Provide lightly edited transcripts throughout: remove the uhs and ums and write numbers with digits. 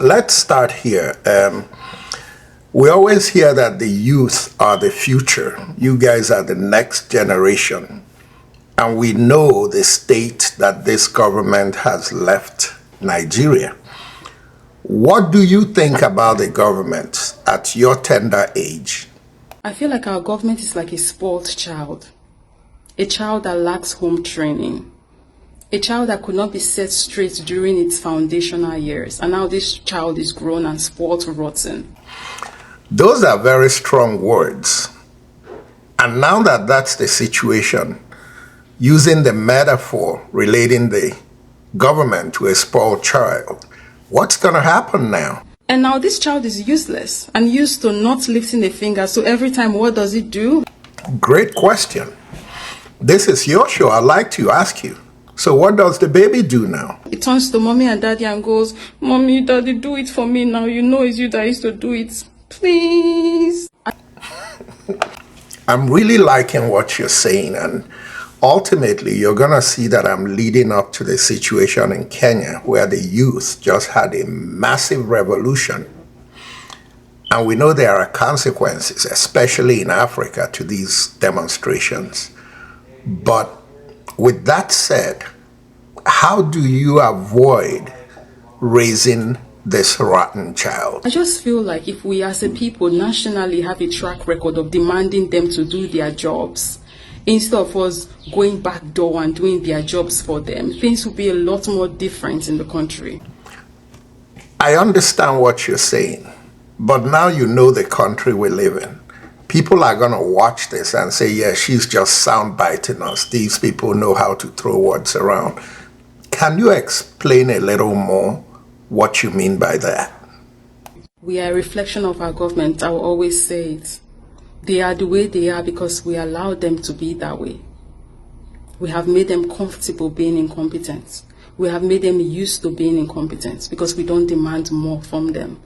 let's start here. We always hear that the youth are the future. You guys are the next generation. And we know the state that this government has left Nigeria. What do you think about the government at your tender age? I feel like our government is like a spoiled child. A child that lacks home training. A child that could not be set straight during its foundational years. And now this child is grown and spoiled rotten. Those are very strong words. And now that that's the situation, using the metaphor relating the government to a spoiled child, what's going to happen now? And now this child is useless and used to not lifting a finger. So every time, what does it do? Great question. This is your show. I'd like to ask you. So what does the baby do now? It turns to mommy and daddy and goes, "Mommy, daddy, do it for me now. You know it's you that used to do it. Please." I'm really liking what you're saying, and ultimately you're going to see that I'm leading up to the situation in Kenya where the youth just had a massive revolution. And we know there are consequences, especially in Africa, to these demonstrations. But with that said, how do you avoid raising this rotten child? I just feel like if we as a people nationally have a track record of demanding them to do their jobs, instead of us going back door and doing their jobs for them, things will be a lot more different in the country. I understand what you're saying, but now you know the country we live in. People are going to watch this and say, yeah, she's just soundbiting us. These people know how to throw words around. Can you explain a little more what you mean by that? We are a reflection of our government. I will always say it. They are the way they are because we allowed them to be that way. We have made them comfortable being incompetent. We have made them used to being incompetent because we don't demand more from them.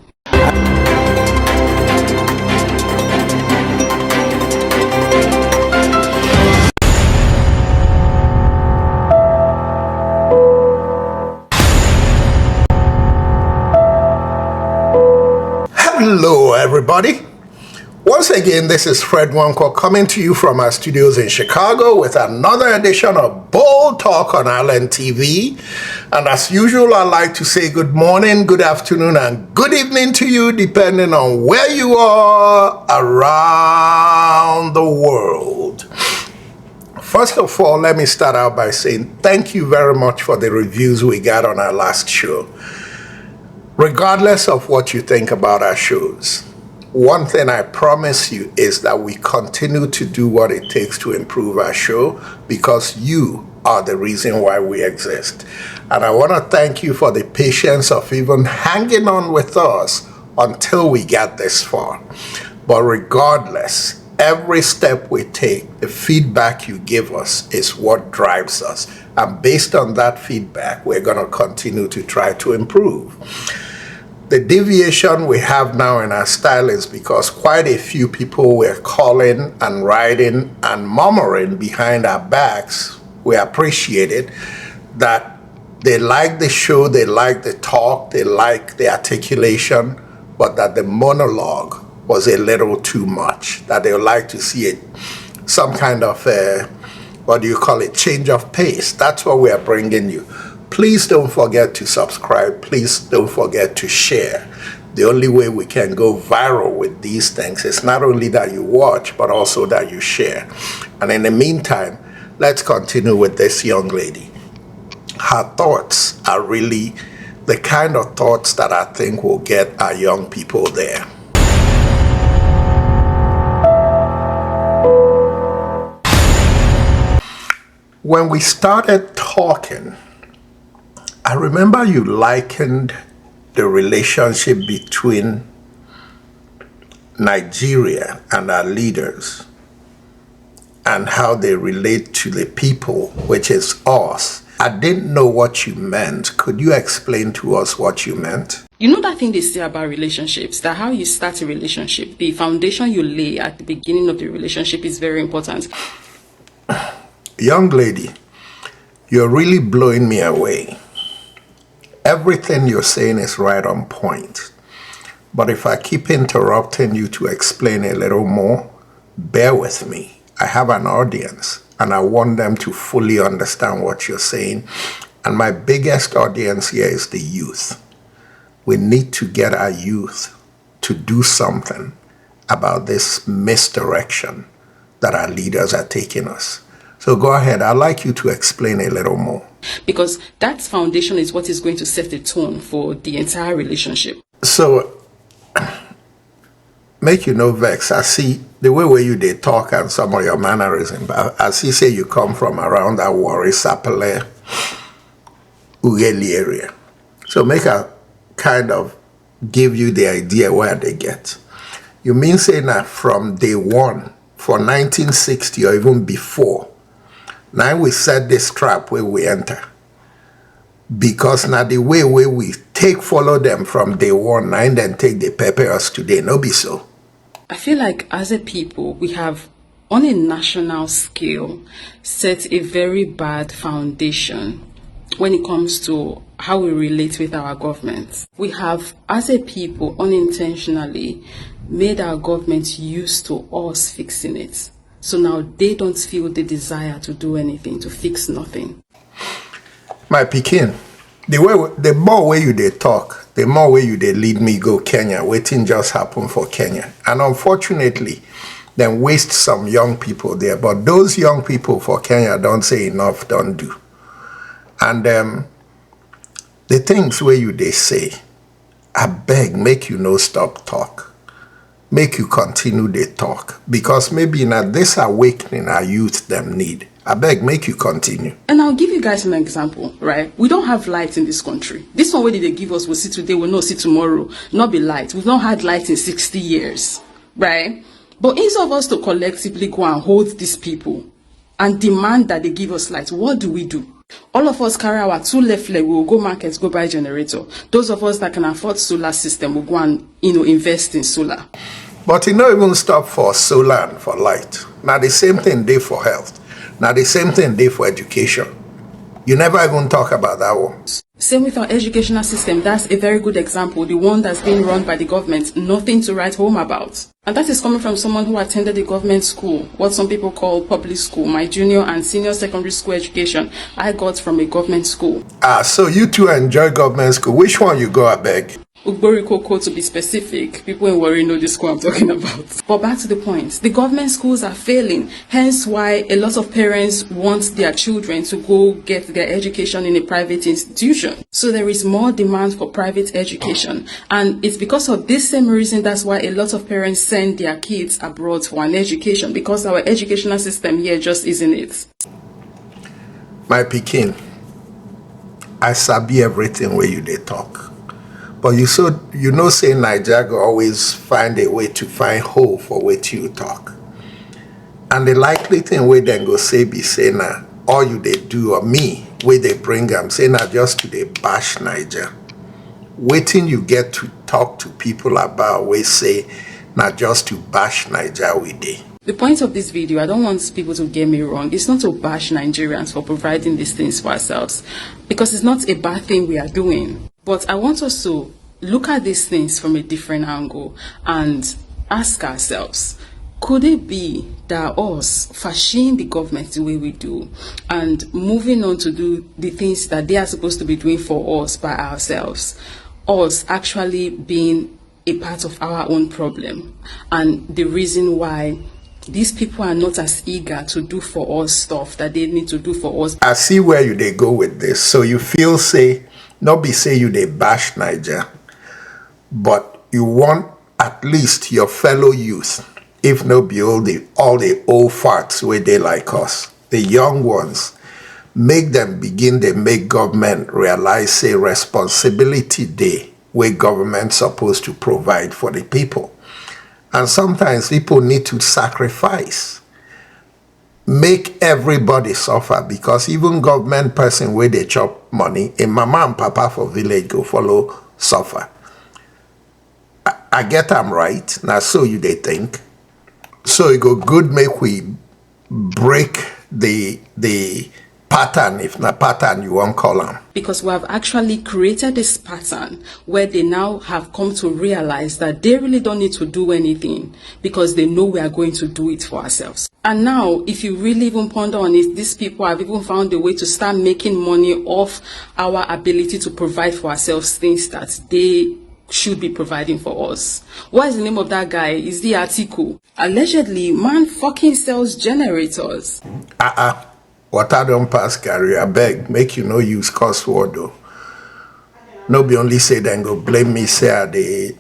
Hello, everybody. Once again, this is Fred Wanko coming to you from our studios in Chicago with another edition of Bold Talk on Island TV. And as usual, I'd like to say good morning, good afternoon, and good evening to you, depending on where you are around the world. First of all, let me start out by saying thank you very much for the reviews we got on our last show. Regardless of what you think about our shows, one thing I promise you is that we continue to do what it takes to improve our show because you are the reason why we exist. And I want to thank you for the patience of even hanging on with us until we get this far. But regardless, every step we take, the feedback you give us is what drives us. And based on that feedback, we're going to continue to try to improve. The deviation we have now in our style is because quite a few people were calling and writing and murmuring behind our backs. We appreciate it, that they like the show, they like the talk, they like the articulation, but that the monologue was a little too much, that they would like to see it, some kind of, change of pace. That's what we are bringing you. Please don't forget to subscribe. Please don't forget to share. The only way we can go viral with these things is not only that you watch, but also that you share. And in the meantime, let's continue with this young lady. Her thoughts are really the kind of thoughts that I think will get our young people there. When we started talking, I remember you likened the relationship between Nigeria and our leaders and how they relate to the people, which is us. I didn't know what you meant. Could you explain to us what you meant? You know that thing they say about relationships, that how you start a relationship, the foundation you lay at the beginning of the relationship is very important. Young lady, you're really blowing me away. everything you're saying is right on point. But if I keep interrupting you to explain a little more, bear with me. I have an audience and I want them to fully understand what you're saying. And my biggest audience here is the youth. We need to get our youth to do something about this misdirection that our leaders are taking us. So go ahead. I'd like you to explain a little more. Because that foundation is what is going to set the tone for the entire relationship. So, make you no vex. I see the way where you they talk and some of your mannerism. I see say you come from around that Warri, Sapele, Ughelli area. So make a kind of give you the idea where they get. You mean say that from day one, for 1960 or even before, now we set this trap where we enter. Because now the way where we follow them from day one, now and then take the pepper us today, no be so. I feel like as a people, we have, on a national scale, set a very bad foundation when it comes to how we relate with our government. We have, as a people, unintentionally made our government used to us fixing it. So now they don't feel the desire to do anything, to fix nothing. My Pekin, the more way you they talk, the more way you they lead me go Kenya. Waiting just happen for Kenya. And unfortunately, then waste some young people there. But those young people for Kenya don't say enough, don't do. And the things where you they say, I beg, make you no stop talk. Make you continue the talk. Because maybe now this awakening our youth them need. I beg, make you continue. And I'll give you guys an example, right? We don't have light in this country. This one, where did they give us, we'll see today, we'll not see tomorrow, not be light. We've not had light in 60 years, right? But instead of us to collectively go and hold these people and demand that they give us light, what do? All of us carry our two left leg, we will go market, go buy generator. Those of us that can afford solar system will go and, invest in solar. But it not even stop for solar and for light. Now the same thing they for health. Now the same thing they for education. You never even talk about that one. Same with our educational system. That's a very good example. The one that's being run by the government, nothing to write home about. And that is coming from someone who attended a government school, what some people call public school. My junior and senior secondary school education, I got from a government school. So you two enjoy government school. Which one you go, I beg? Ugborikoko, to be specific. People in Warri know the school I'm talking about. But back to the point. The government schools are failing. Hence why a lot of parents want their children to go get their education in a private institution. So there is more demand for private education. And it's because of this same reason that's why a lot of parents send their kids abroad for an education. Because our educational system here just isn't it. My Pekin, I sabi everything where you they talk. But you know say Nigeria always find a way to find hole for what you talk. And the likely thing where then go say be say now, all you they do or me, where they bring them, say now just to they bash Niger. Waiting you get to talk to people about we say not just to bash Niger we day. The point of this video, I don't want people to get me wrong, it's not to bash Nigerians for providing these things for ourselves. Because it's not a bad thing we are doing. But I want us to look at these things from a different angle and ask ourselves, could it be that us fashion the government the way we do and moving on to do the things that they are supposed to be doing for us by ourselves, us actually being a part of our own problem and the reason why these people are not as eager to do for us stuff that they need to do for us? I see where you they go with this. So you feel say, not be say you they bash Niger, but you want at least your fellow youth, if not be all the old farts where they like us, the young ones, make them begin to make government realize say responsibility day where government supposed to provide for the people. And sometimes people need to sacrifice. Make everybody suffer because even government person where they chop money, a mama and papa for village go follow suffer. I get them right. Now so you they think. So it go good make we break the pattern, if not pattern, you won't call them. Because we have actually created this pattern where they now have come to realize that they really don't need to do anything because they know we are going to do it for ourselves. And now, if you really even ponder on it, these people have even found a way to start making money off our ability to provide for ourselves things that they should be providing for us. What is the name of that guy? Is the article? Allegedly, man fucking sells generators. Water don't pass, Gary. I beg, make you no use cuss word though. No be only say then go blame me, say they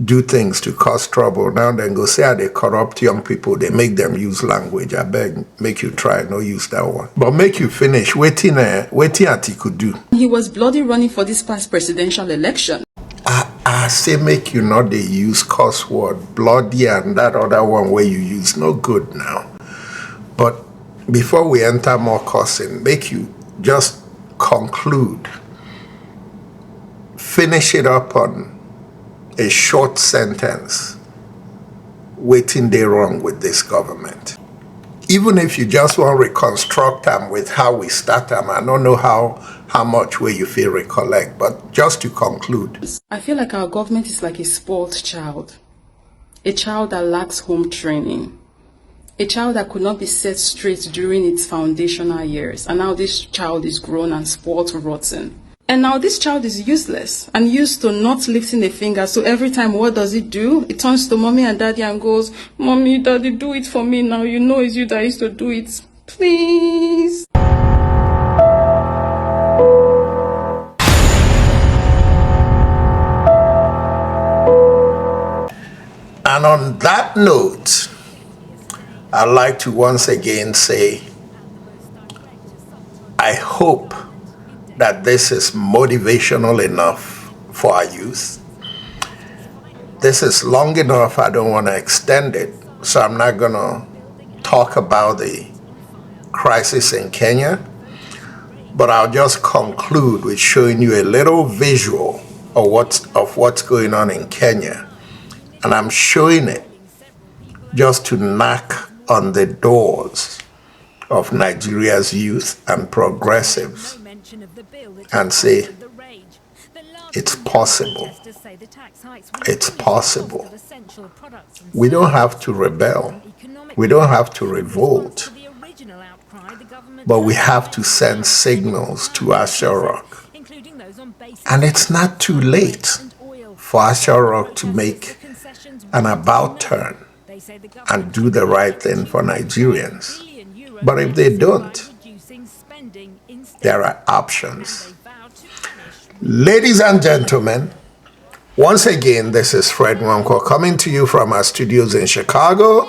do things to cause trouble. Now then go say they corrupt young people, they make them use language. I beg, make you try, no use that one. But make you finish, waiting article do. He was bloody running for this past presidential election. I say make you not they use cuss word, bloody and that other one where you use no good now. But before we enter more cussing, make you just conclude, finish it up on a short sentence, waiting they wrong with this government. Even if you just want to reconstruct them with how we start them, I don't know how much way you feel recollect, but just to conclude. I feel like our government is like a spoiled child, a child that lacks home training, a child that could not be set straight during its foundational years, and now this child is grown and spoiled rotten. And now this child is useless and used to not lifting a finger. So every time, what does it do? It turns to mommy and daddy and goes, "Mommy, daddy, do it for me now. You know it's you that used to do it. Please." And on that note, I'd like to once again say, I hope that this is motivational enough for our youth. This is long enough, I don't want to extend it, so I'm not going to talk about the crisis in Kenya, but I'll just conclude with showing you a little visual of what's going on in Kenya. And I'm showing it just to knock on the doors of Nigeria's youth and progressives and say, it's possible. It's possible. We don't have to rebel. We don't have to revolt. But we have to send signals to Asha-Rock. And it's not too late for Asha-Rock to make an about turn and do the right thing for Nigerians. But if they don't, there are options. Ladies and gentlemen, once again, this is Fred Nwankwo coming to you from our studios in Chicago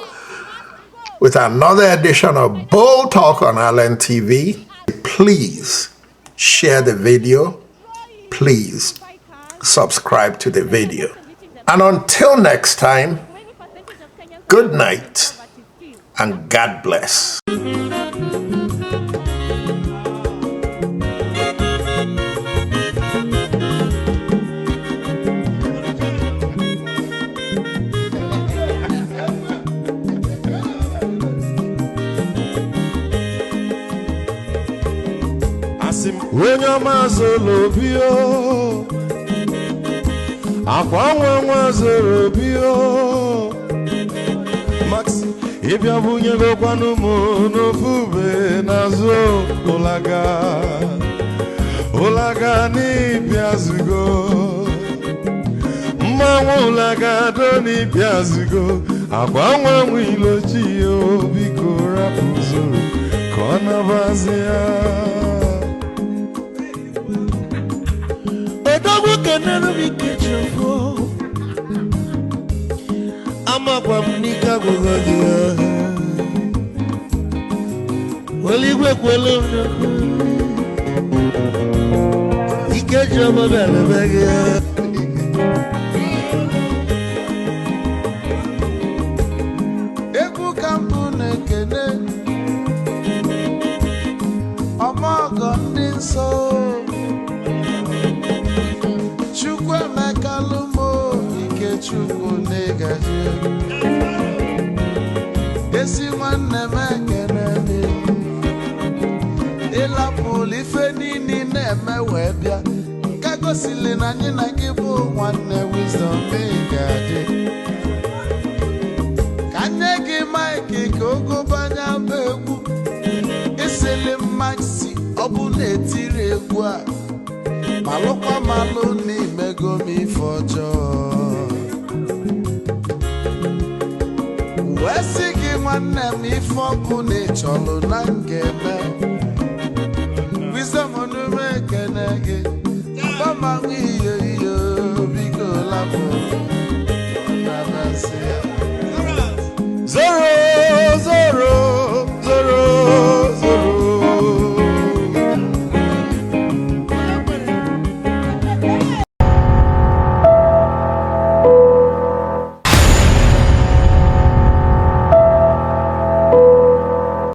with another edition of Bold Talk on Allen TV. Please share the video. Please subscribe to the video. And until next time, good night and God bless. Onye mazolo bio akwa nwa zoro bio Max ibia bunye go kwanu mo no fube nazo olaga ni biazugo mmanwu olaga do ni biazugo akwa nwa ilochi o biko rapuzo kona bazia Never be kitchen for I'm a Pamnika Gogadia. Well, you work well he get your mother beggar. Eku Campune Kene Amagon so. Chukwu negaji esi nwanne m ekene wee bịa nke gosili na anyị na gị bụ nwanne Wisdom ga-adị ka nye gị maịkị ka ogobanya bụ egwu isili maxi ọ bụ na-etiri egwu a malụkwa malụ n'imego m ife ọjọọ wee sị gị nwanne m ife ọbụ na ịchọlụ na ngeme